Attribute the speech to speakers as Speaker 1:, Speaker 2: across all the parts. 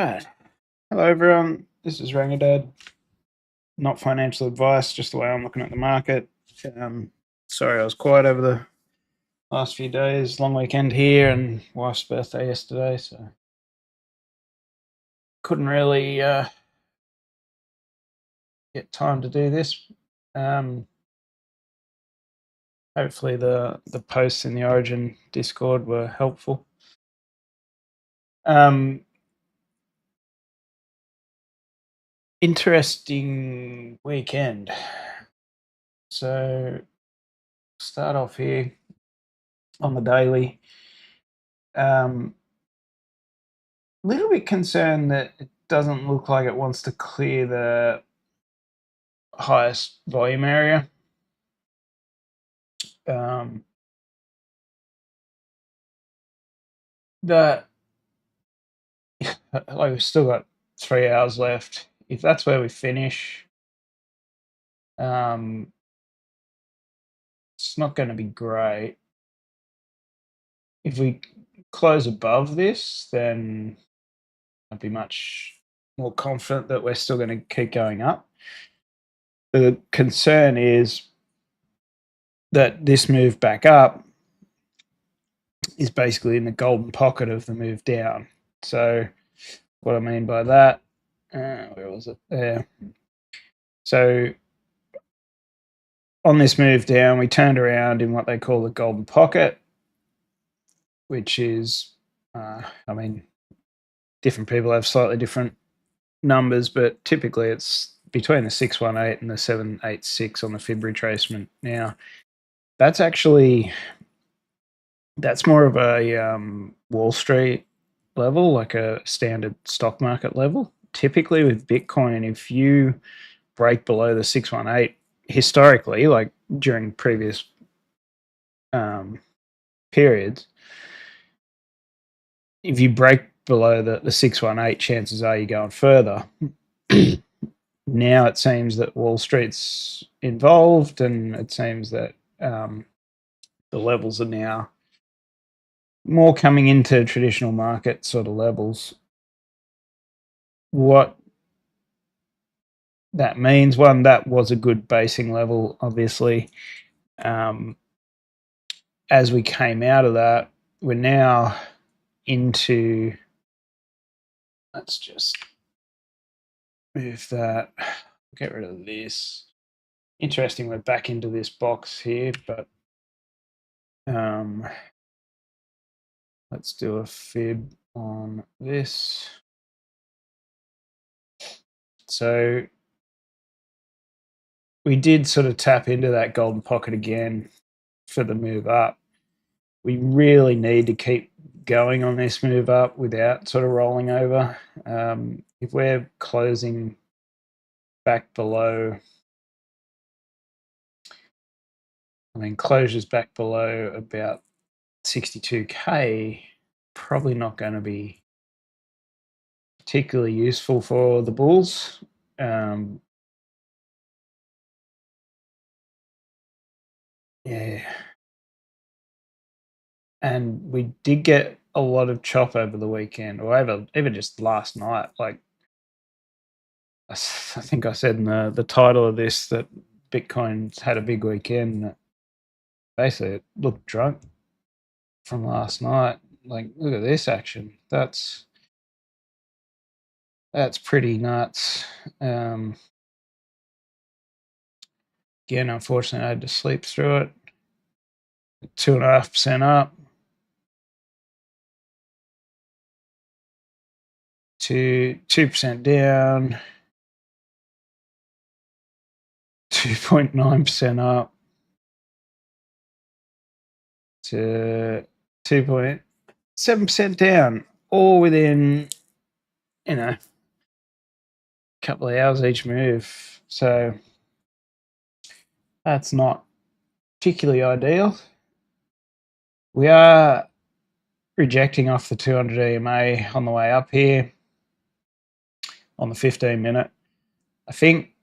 Speaker 1: Alright. Hello everyone, this is Rangadad. Not financial advice, just the way I'm looking at the market. Sorry I was quiet over the last few days. Long weekend here and wife's birthday yesterday, so couldn't really get time to do this. Hopefully the posts in the Origin Discord were helpful. Interesting weekend. So start off here on the daily. Little bit concerned that it doesn't look like it wants to clear the highest volume area. That like we've still got 3 hours left. If that's where we finish, it's not going to be great. If we close above this, then I'd be much more confident that we're still going to keep going up. The concern is that this move back up is basically in the golden pocket of the move down. So what I mean by that, where was it? There. So on this move down, we turned around in what they call the golden pocket, which is, I mean, different people have slightly different numbers, but typically it's between the 618 and the 786 on the fib retracement. Now, that's more of a Wall Street level, like a standard stock market level. Typically with Bitcoin, if you break below the 618, historically, like during previous periods, if you break below the 618, chances are you're going further. Now it seems that Wall Street's involved, and it seems that the levels are now more coming into traditional market sort of levels. What that means, one, that was a good basing level, obviously. As we came out of that, we're now into, let's just move that, get rid of this. Interesting, we're back into this box here, but let's do a fib on this. So we did sort of tap into that golden pocket again for the move up. We really need to keep going on this move up without sort of rolling over. If we're closing back below, I mean, closures back below about 62K, probably not going to be particularly useful for the bulls. Yeah. And we did get a lot of chop over the weekend, or even just last night. Like, I think I said in the title of this that Bitcoin's had a big weekend. Basically, it looked drunk from last night. Like, look at this action. That's pretty nuts. Again, unfortunately, I had to sleep through it. 2.5% up to 2% down, 2.9% up to 2.7% down, all within, a couple of hours each move. So that's not particularly ideal. We are rejecting off the 200 EMA on the way up here on the 15-minute. I think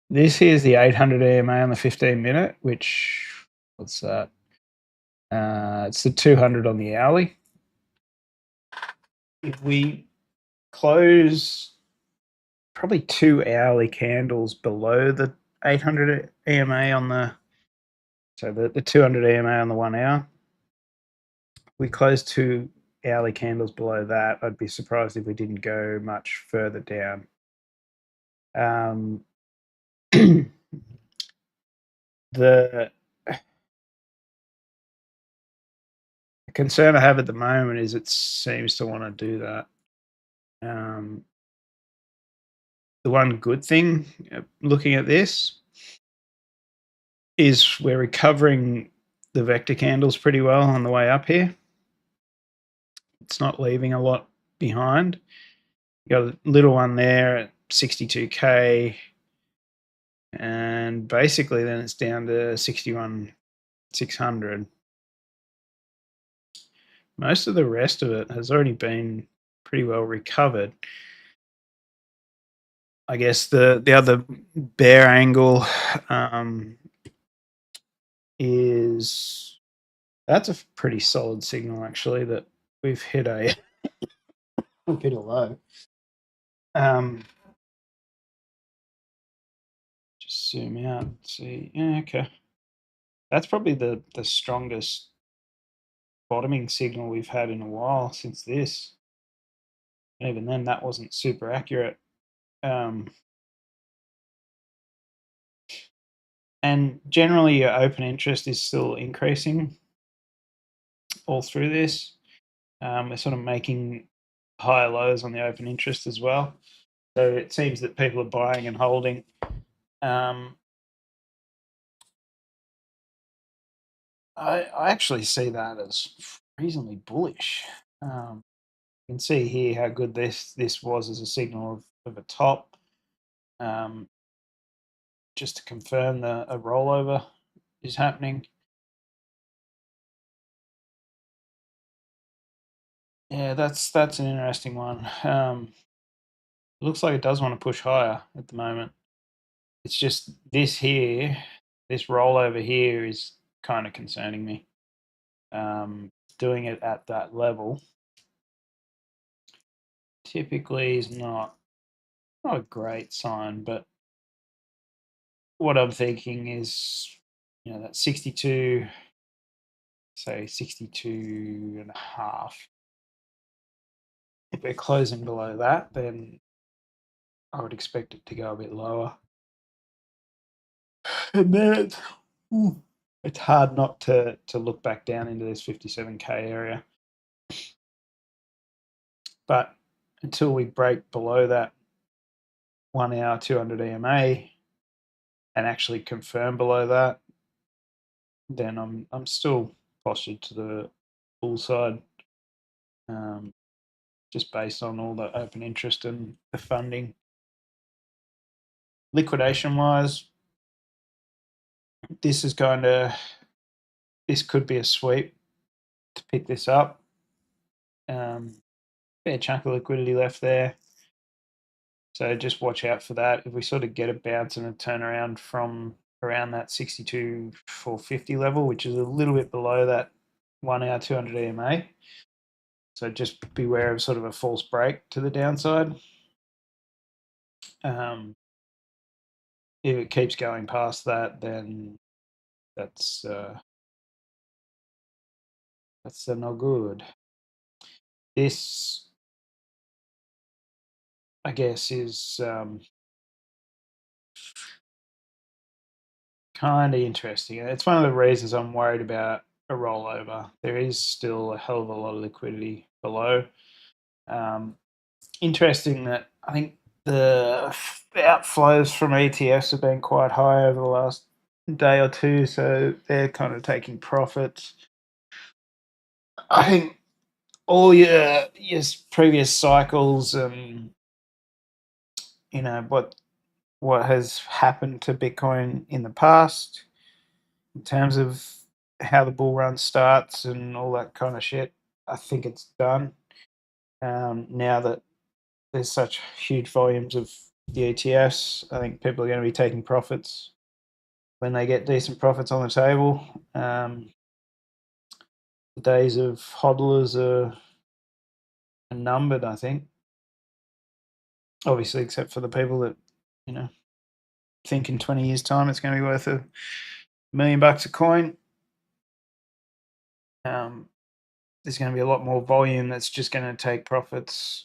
Speaker 1: this here is the 800 EMA on the 15-minute, which, what's that? It's the 200 on the hourly. if we close probably 2 hourly candles below the 800 EMA on the 200 EMA on the 1 hour, we close 2 hourly candles below that, I'd be surprised if we didn't go much further down. The concern I have at the moment is it seems to want to do that. The one good thing looking at this is we're recovering the vector candles pretty well on the way up here. It's not leaving a lot behind. You got a little one there at 62k, and basically then it's down to 61,600. Most of the rest of it has already been pretty well recovered. I guess the other bear angle is that's a pretty solid signal actually that we've hit a low. Just zoom out and see. Yeah, okay. That's probably the strongest bottoming signal we've had in a while since this. And even then, that wasn't super accurate. And generally, your open interest is still increasing all through this. We're sort of making higher lows on the open interest as well. So it seems that people are buying and holding. I actually see that as reasonably bullish. You can see here how good this was as a signal of a top. Just to confirm a rollover is happening. Yeah, that's an interesting one. It looks like it does want to push higher at the moment. It's just this here, this rollover here is kind of concerning me. Doing it at that level typically is not a great sign, but what I'm thinking is, that 62, say 62 and a half. If we're closing below that, then I would expect it to go a bit lower. And then it's hard not to look back down into this 57k area. But until we break below that 1 hour 200 EMA and actually confirm below that, then I'm still postured to the bull side, just based on all the open interest and the funding. Liquidation wise, this could be a sweep to pick this up. Fair chunk of liquidity left there. So just watch out for that. If we sort of get a bounce and a turnaround from around that 62,450 level, which is a little bit below that 1 hour 200 EMA. So just beware of sort of a false break to the downside. If it keeps going past that, then that's no good. This, I guess, is kind of interesting. It's one of the reasons I'm worried about a rollover. There is still a hell of a lot of liquidity below. Interesting that I think the outflows from ETFs have been quite high over the last day or two, so they're kind of taking profits. I think all your previous cycles and what has happened to Bitcoin in the past in terms of how the bull run starts and all that kind of shit, I think it's done. Now that there's such huge volumes of the ETFs, I think people are going to be taking profits when they get decent profits on the table. The days of hodlers numbered, I think. Obviously, except for the people that, you know, think in 20 years' time it's going to be worth $1 million a coin. There's going to be a lot more volume that's just going to take profits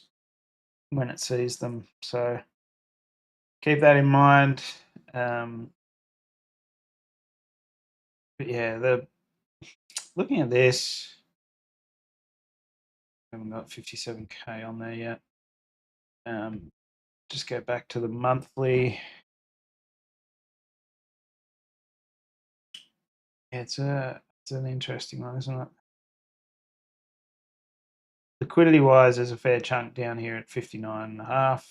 Speaker 1: when it sees them. So keep that in mind. But yeah, looking at this, I haven't got 57K on there yet. Just go back to the monthly. Yeah, it's an interesting one, isn't it? Liquidity wise, there's a fair chunk down here at $59.5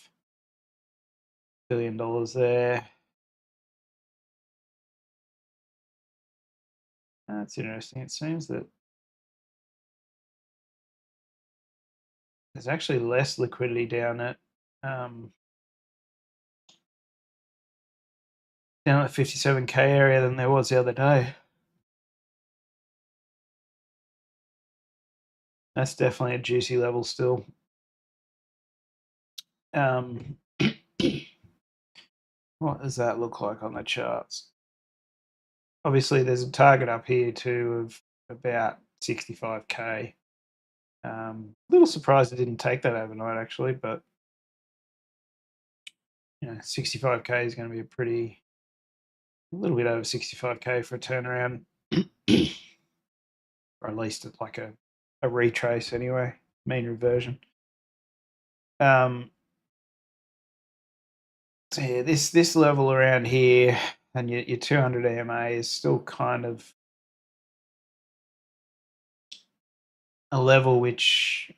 Speaker 1: billion there. That's interesting. It seems that there's actually less liquidity down at 57K area than there was the other day. That's definitely a juicy level still. What does that look like on the charts? Obviously, there's a target up here too of about 65K. A little surprised it didn't take that overnight, actually, but 65K is going to be a little bit over 65K for a turnaround, or at least like a retrace anyway, mean reversion. So yeah, this level around here and your 200 EMA is still kind of a level which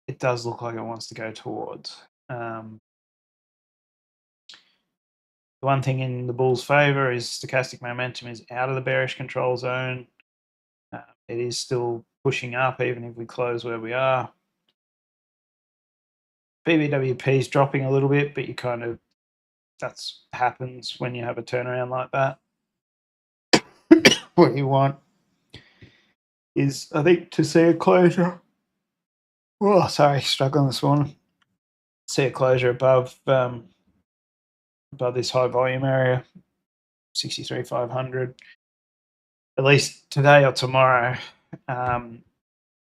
Speaker 1: it does look like it wants to go towards. The one thing in the bull's favor is stochastic momentum is out of the bearish control zone. It is still pushing up even if we close where we are. BBWP is dropping a little bit, but that's happens when you have a turnaround like that. What you want is, I think, to see a closure. Oh, sorry, struggling this morning. See a closure above this high volume area, 63,500, at least today or tomorrow.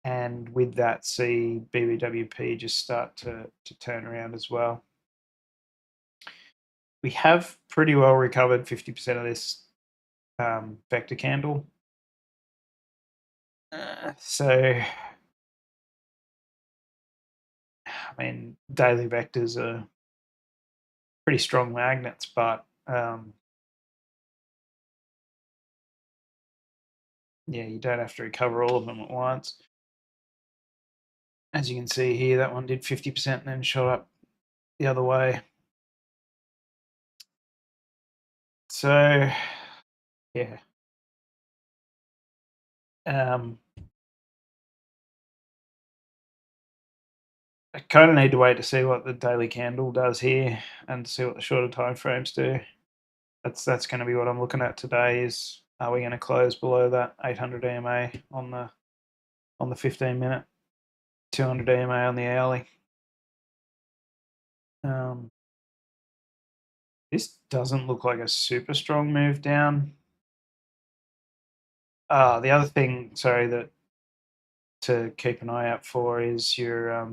Speaker 1: And with that, see BBWP just start to turn around as well. We have pretty well recovered 50% of this vector candle. So, I mean, daily vectors are pretty strong magnets, but yeah, you don't have to recover all of them at once. As you can see here, that one did 50% and then shot up the other way. So, yeah. I kind of need to wait to see what the daily candle does here and see what the shorter time frames do. That's going to be what I'm looking at today. Is are we going to close below that 800 EMA on the 15-minute, 200 EMA on the hourly? This doesn't look like a super strong move down. The other thing, sorry, that to keep an eye out for is your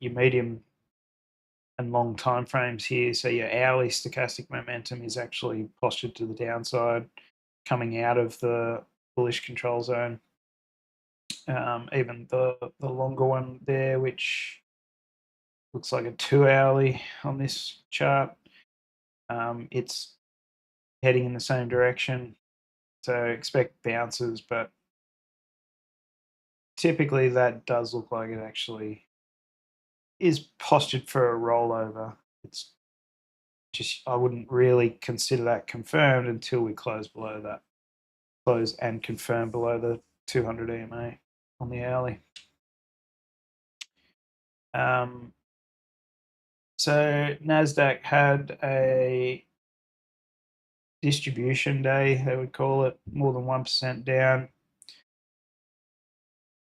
Speaker 1: medium and long time frames here. So your hourly stochastic momentum is actually postured to the downside, coming out of the bullish control zone. Even the longer one there, which looks like a 2-hourly on this chart, it's heading in the same direction. So expect bounces, but typically that does look like it actually is postured for a rollover. It's just, I wouldn't really consider that confirmed until we close below that. Close and confirm below the 200 EMA on the hourly. So NASDAQ had a distribution day, they would call it, more than 1% down.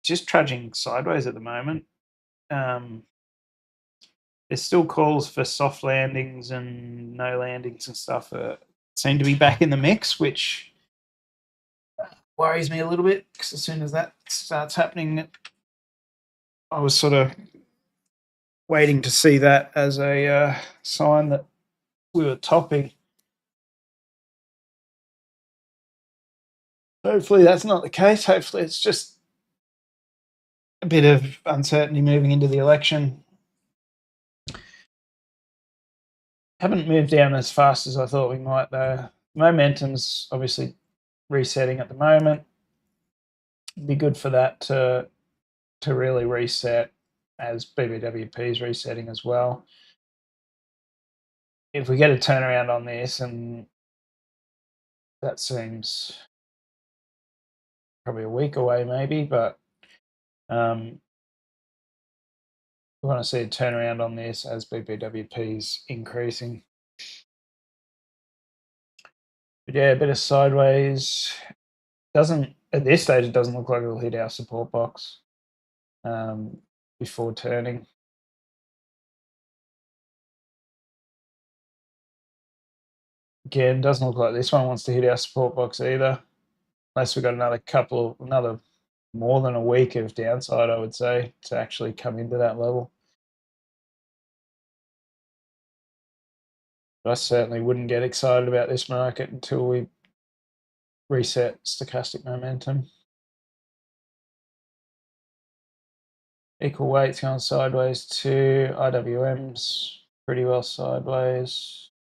Speaker 1: Just trudging sideways at the moment. There's still calls for soft landings and no landings and stuff seem to be back in the mix, which worries me a little bit because as soon as that starts happening, I was sort of waiting to see that as a sign that we were topping. Hopefully that's not the case. Hopefully it's just a bit of uncertainty moving into the election. Haven't moved down as fast as I thought we might, though. Momentum's obviously resetting at the moment. It'd be good for that to really reset as BBWP is resetting as well. If we get a turnaround on this, and that seems probably a week away maybe, but we want to see a turnaround on this as BBWP is increasing. But yeah, a bit of sideways. Doesn't at this stage, it doesn't look like it'll hit our support box before turning. Again, doesn't look like this one wants to hit our support box either, unless we've got another more than a week of downside, I would say, to actually come into that level. But I certainly wouldn't get excited about this market until we reset stochastic momentum. Equal weights going sideways too. IWM's pretty well sideways.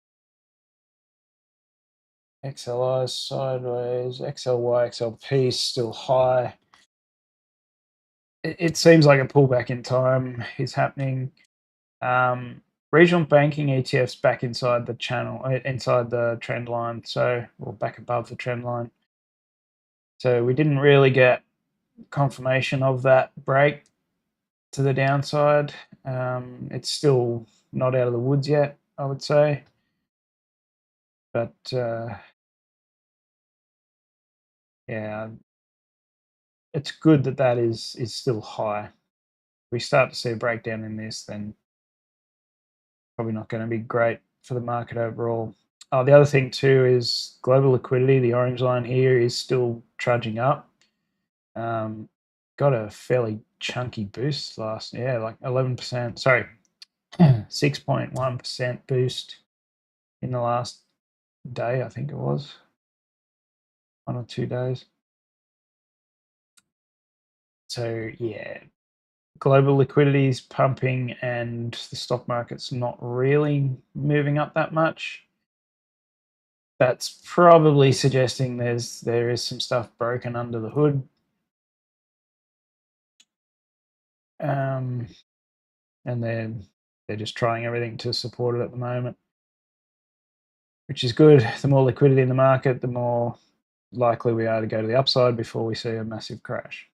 Speaker 1: XLI's sideways. XLY, XLP still high. It seems like a pullback in time is happening. Regional banking ETFs back inside the channel, inside the trend line, or back above the trend line. So we didn't really get confirmation of that break to the downside. It's still not out of the woods yet, I would say. But yeah, it's good that is still high. If we start to see a breakdown in this, then probably not going to be great for the market overall. The other thing too is global liquidity. The orange line here is still trudging up. Got a fairly chunky boost like 11%. Sorry, 6.1% boost in the last day. I think it was 1 or 2 days. So yeah, global liquidity is pumping, and the stock market's not really moving up that much. That's probably suggesting there is some stuff broken under the hood. And they're just trying everything to support it at the moment, which is good. The more liquidity in the market, the more likely we are to go to the upside before we see a massive crash.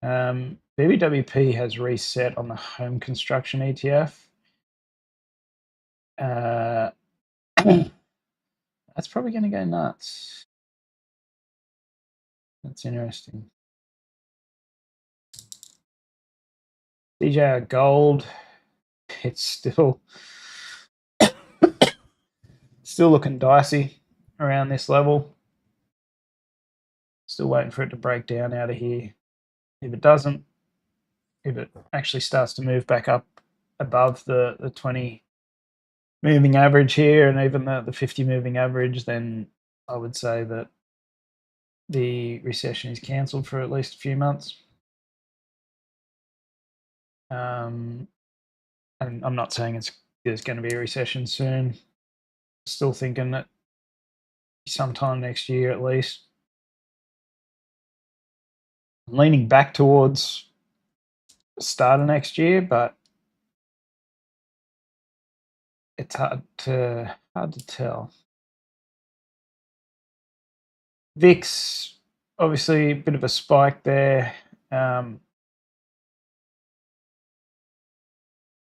Speaker 1: BBWP has reset on the home construction ETF. That's probably going to go nuts. That's interesting. DJR Gold, it's still looking dicey around this level. Still waiting for it to break down out of here. If it doesn't, if it actually starts to move back up above the 20 moving average here and even the 50 moving average, then I would say that the recession is cancelled for at least a few months. And I'm not saying there's going to be a recession soon. Still thinking that sometime next year at least. I'm leaning back towards the start of next year, but it's hard to tell. VIX, obviously a bit of a spike there.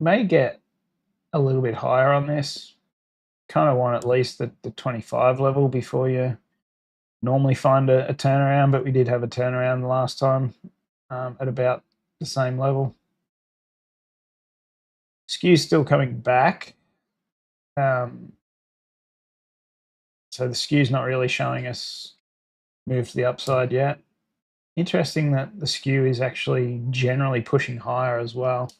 Speaker 1: May get a little bit higher on this. Kind of want at least the 25 level before you normally find a turnaround, but we did have a turnaround last time at about the same level. Skew's still coming back. So the skew's not really showing us move to the upside yet. Interesting that the skew is actually generally pushing higher as well,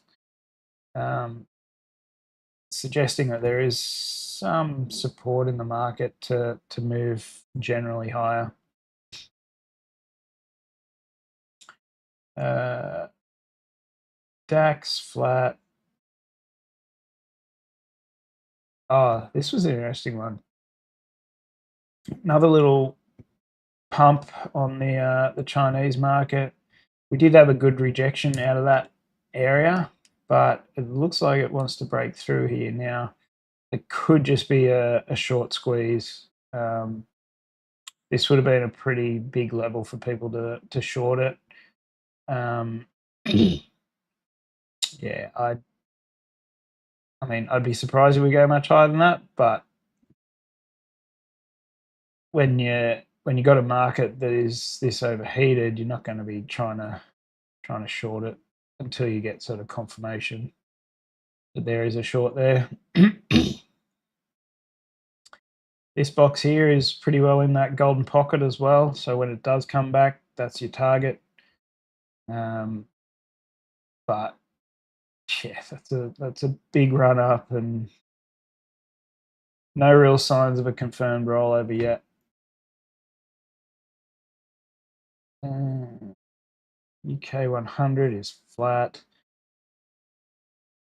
Speaker 1: suggesting that there is some support in the market to move generally higher. DAX flat. Oh, this was an interesting one. Another little pump on the Chinese market. We did have a good rejection out of that area, but it looks like it wants to break through here now. It could just be a short squeeze. This would have been a pretty big level for people to short it. Yeah, I mean, I'd be surprised if we go much higher than that, but when you got a market that is this overheated, you're not going to be trying to short it until you get sort of confirmation that there is a short there. This box here is pretty well in that golden pocket as well. So when it does come back, that's your target. But yeah, that's a big run up and no real signs of a confirmed rollover yet. UK 100 is flat.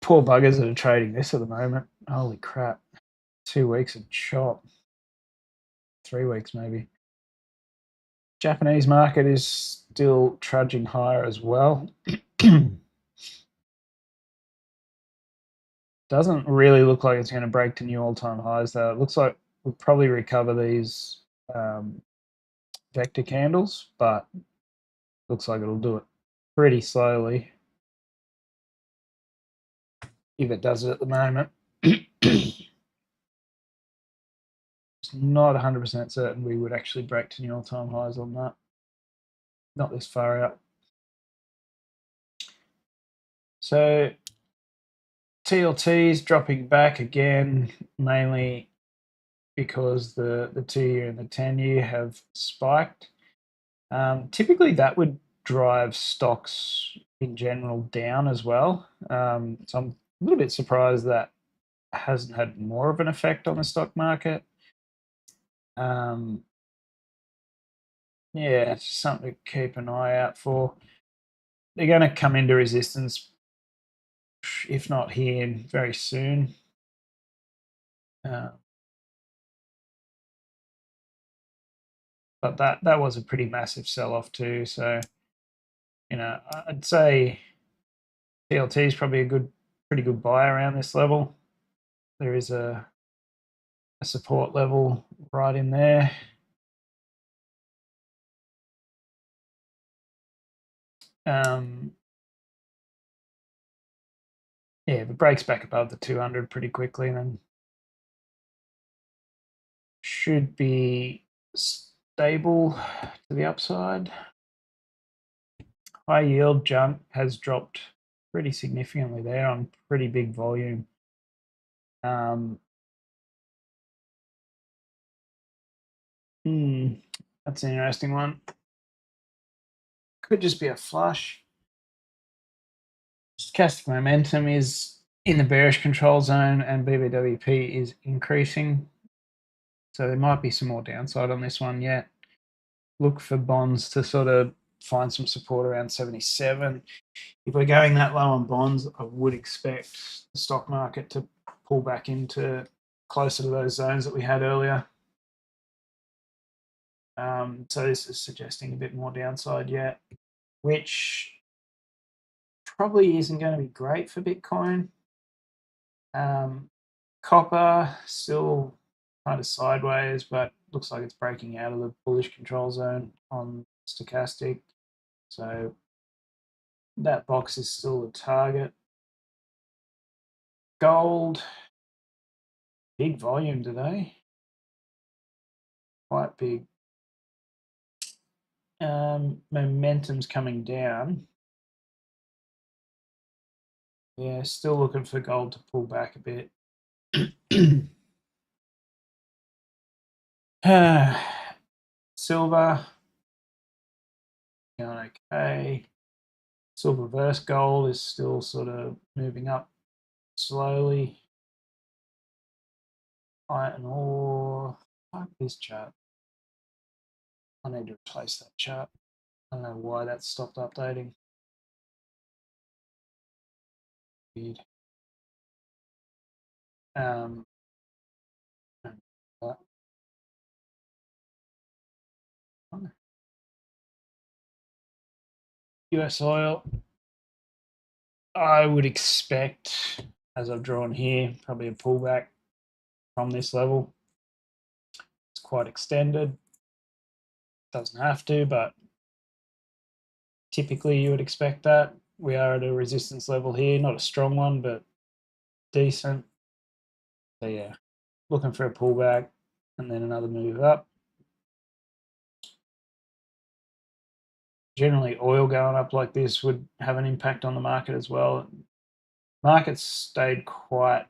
Speaker 1: Poor buggers that are trading this at the moment. Holy crap. 2 weeks of chop. 3 weeks maybe. Japanese market is still trudging higher as well. Doesn't really look like it's going to break to new all-time highs though. It looks like we'll probably recover these vector candles, but looks like it'll do it pretty slowly if it does it at the moment. It's not 100% certain we would actually break to new all-time highs on that. Not this far out. So TLT is dropping back again, mainly because the 2-year and the 10-year have spiked. Typically, that would drive stocks in general down as well. So I'm a little bit surprised that hasn't had more of an effect on the stock market. Yeah, it's something to keep an eye out for. They're going to come into resistance, if not here, very soon. But that was a pretty massive sell-off too. So, I'd say TLT is probably a pretty good buy around this level. There is a support level right in there. Yeah, if it breaks back above the 200 pretty quickly, then should be stable to the upside. High yield jump has dropped pretty significantly there on pretty big volume. That's an interesting one. Could just be a flush. Stochastic momentum is in the bearish control zone and BBWP is increasing. So there might be some more downside on this one yet. Look for bonds to sort of find some support around 77. If we're going that low on bonds, I would expect the stock market to pull back into closer to those zones that we had earlier. So this is suggesting a bit more downside yet, which probably isn't going to be great for Bitcoin. Copper still kind of sideways, but looks like it's breaking out of the bullish control zone on stochastic. So that box is still a target. Gold, big volume today. Quite big. Momentum's coming down. Yeah, still looking for gold to pull back a bit. Silver, going okay. Silver versus gold is still sort of moving up slowly. Iron ore. Fuck this chart. I need to replace that chart. I don't know why that stopped updating. Weird. Um, US oil. I would expect, as I've drawn here, probably a pullback from this level. It's quite extended. Doesn't have to, but typically you would expect that. We are at a resistance level here, not a strong one, but decent. So yeah, looking for a pullback and then another move up. Generally, oil going up like this would have an impact on the market as well. Markets stayed quite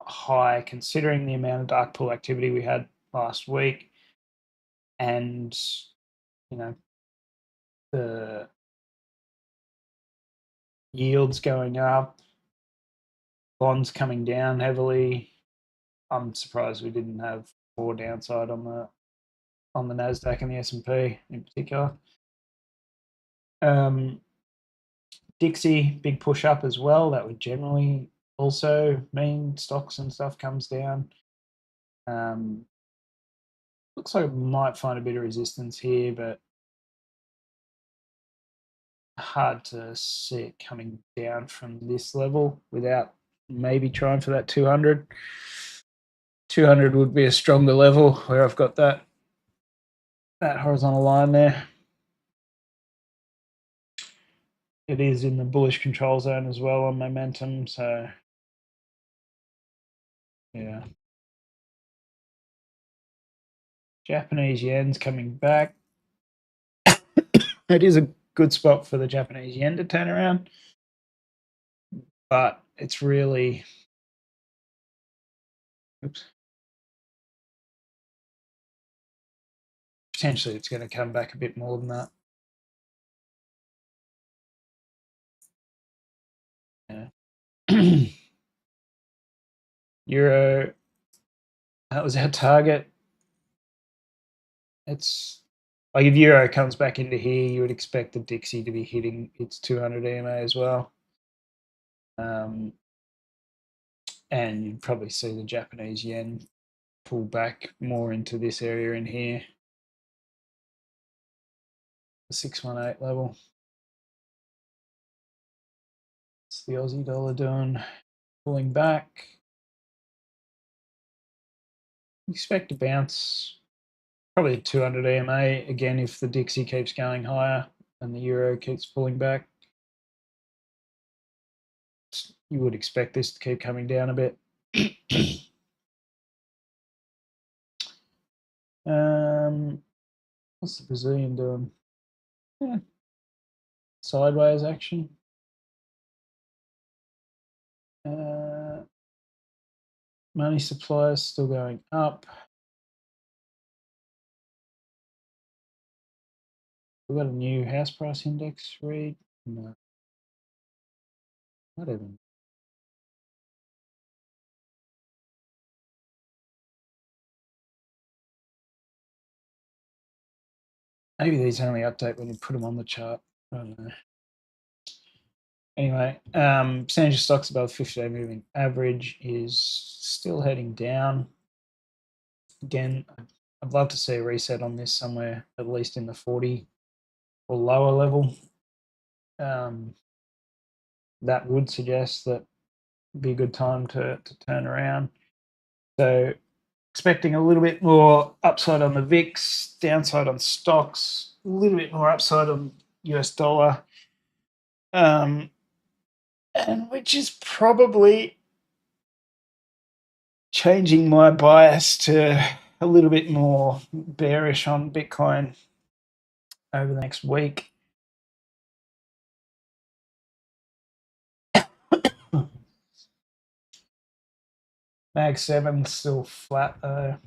Speaker 1: high considering the amount of dark pool activity we had last week, and you know the yields going up, bonds coming down heavily. I'm surprised we didn't have more downside on the Nasdaq and the S&P in particular. Dixie, big push up as well. That would generally also mean stocks and stuff comes down. Looks like it might find a bit of resistance here, but hard to see it coming down from this level without maybe trying for that 200. 200 would be a stronger level where I've got that horizontal line there. It is in the bullish control zone as well on momentum, so yeah. Japanese yen's coming back. It is a good spot for the Japanese yen to turn around, but it's really, oops, potentially it's going to come back a bit more than that. Yeah. Euro, that was our target. It's like if Euro comes back into here, you would expect the Dixie to be hitting its 200 EMA as well. And you'd probably see the Japanese yen pull back more into this area in here, the 618 level. What's the Aussie dollar doing? Pulling back. Expect to bounce probably 200 EMA again if the Dixie keeps going higher and the Euro keeps pulling back. You would expect this to keep coming down a bit. What's the Brazilian doing? Yeah. Sideways action. Money supply is still going up. We've got a new house price index read. No. Not even. Maybe these only update when you put them on the chart. I don't know. Anyway, percentage of stocks above 50-day moving average is still heading down. Again, I'd love to see a reset on this somewhere, at least in the 40 or lower level. That would suggest that it'd be a good time to turn around. So expecting a little bit more upside on the VIX, downside on stocks, a little bit more upside on US dollar, and which is probably changing my bias to a little bit more bearish on Bitcoin over the next week. Mag 7's still flat though.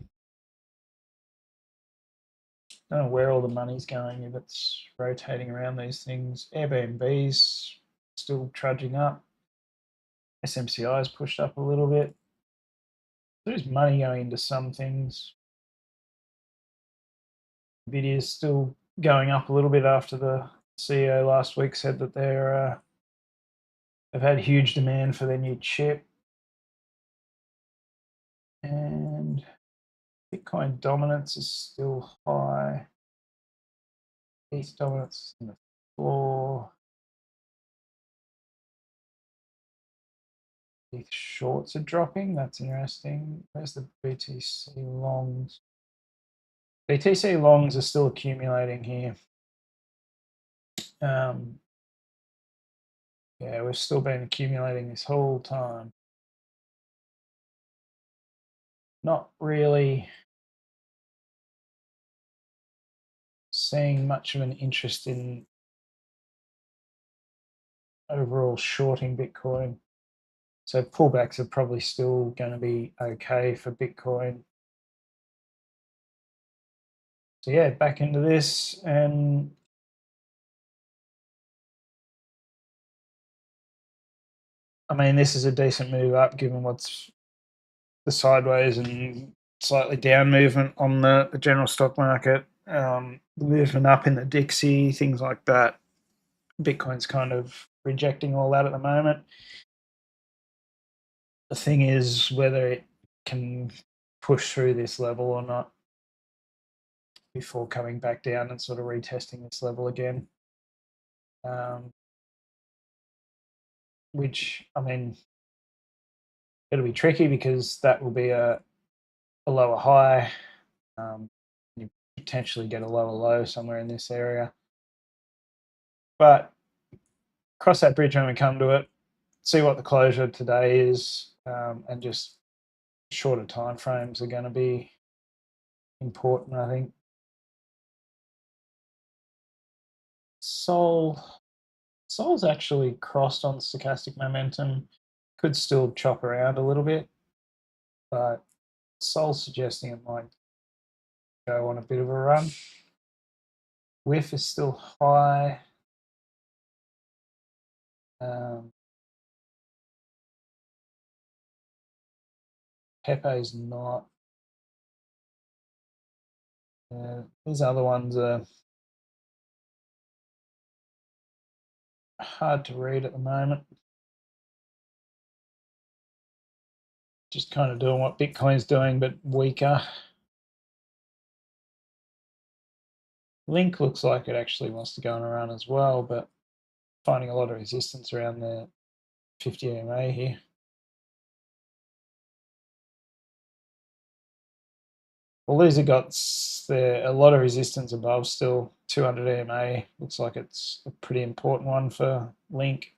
Speaker 1: Don't know where all the money's going if it's rotating around these things. Airbnb's still trudging up. SMCI's pushed up a little bit. There's money going into some things. Nvidia's still going up a little bit after the CEO last week said that they've had huge demand for their new chip. And Bitcoin dominance is still high. ETH dominance in the floor. ETH shorts are dropping. That's interesting. Where's the BTC longs? BTC longs are still accumulating here. Yeah, we've still been accumulating this whole time. Not really seeing much of an interest in overall shorting Bitcoin. So pullbacks are probably still going to be okay for Bitcoin. So yeah, back into this, and I mean, this is a decent move up given what's the sideways and slightly down movement on the general stock market. The movement up in the Dixie, things like that. Bitcoin's kind of rejecting all that at the moment. The thing is whether it can push through this level or not before coming back down and sort of retesting this level again. Which, I mean, it'll be tricky because that will be a lower high. You potentially get a lower low somewhere in this area. But cross that bridge when we come to it, see what the closure today is, and just shorter time frames are going to be important, I think. Sol's actually crossed on stochastic momentum, could still chop around a little bit, but Sol's suggesting it might go on a bit of a run. WIF is still high. Pepe's not. These other ones are hard to read at the moment. Just kind of doing what Bitcoin's doing, but weaker. Link looks like it actually wants to go on a run as well, but finding a lot of resistance around the 50 EMA here. Well, these have got a lot of resistance above still. 200 EMA looks like it's a pretty important one for Link.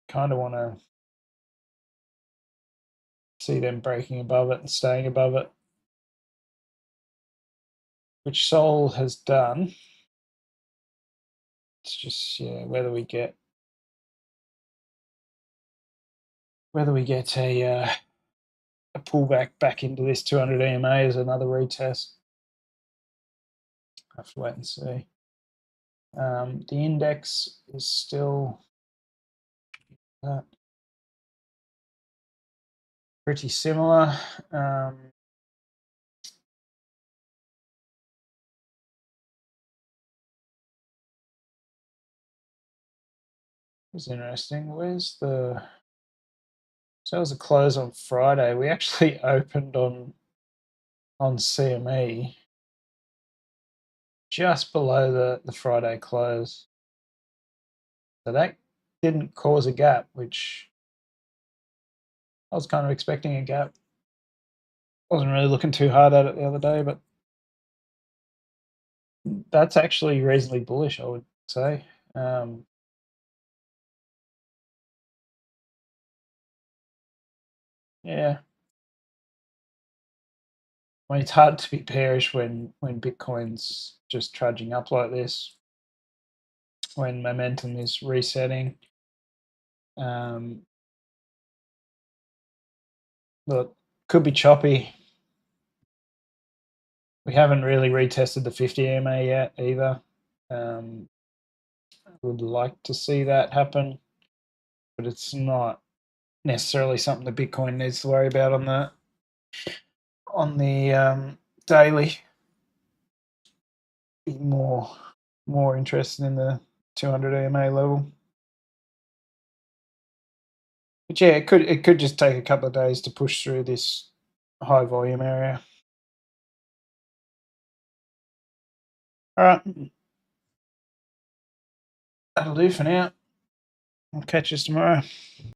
Speaker 1: Kind of want to see them breaking above it and staying above it, which Sol has done. It's just whether we get a pullback back into this 200 EMA is another retest. I have to wait and see. The index is still pretty similar. It's interesting. So it was a close on Friday. We actually opened on CME just below the Friday close. So that didn't cause a gap, which I was kind of expecting a gap. Wasn't really looking too hard at it the other day, but that's actually reasonably bullish, I would say. Yeah. I mean, it's hard to be bearish when Bitcoin's just trudging up like this, when momentum is resetting. Look, could be choppy. We haven't really retested the 50 EMA yet either. Would like to see that happen, but it's not necessarily something that Bitcoin needs to worry about on the daily. Be more interested in the 200 EMA level. But yeah, it could just take a couple of days to push through this high volume area. All right, that'll do for now. I'll catch you tomorrow.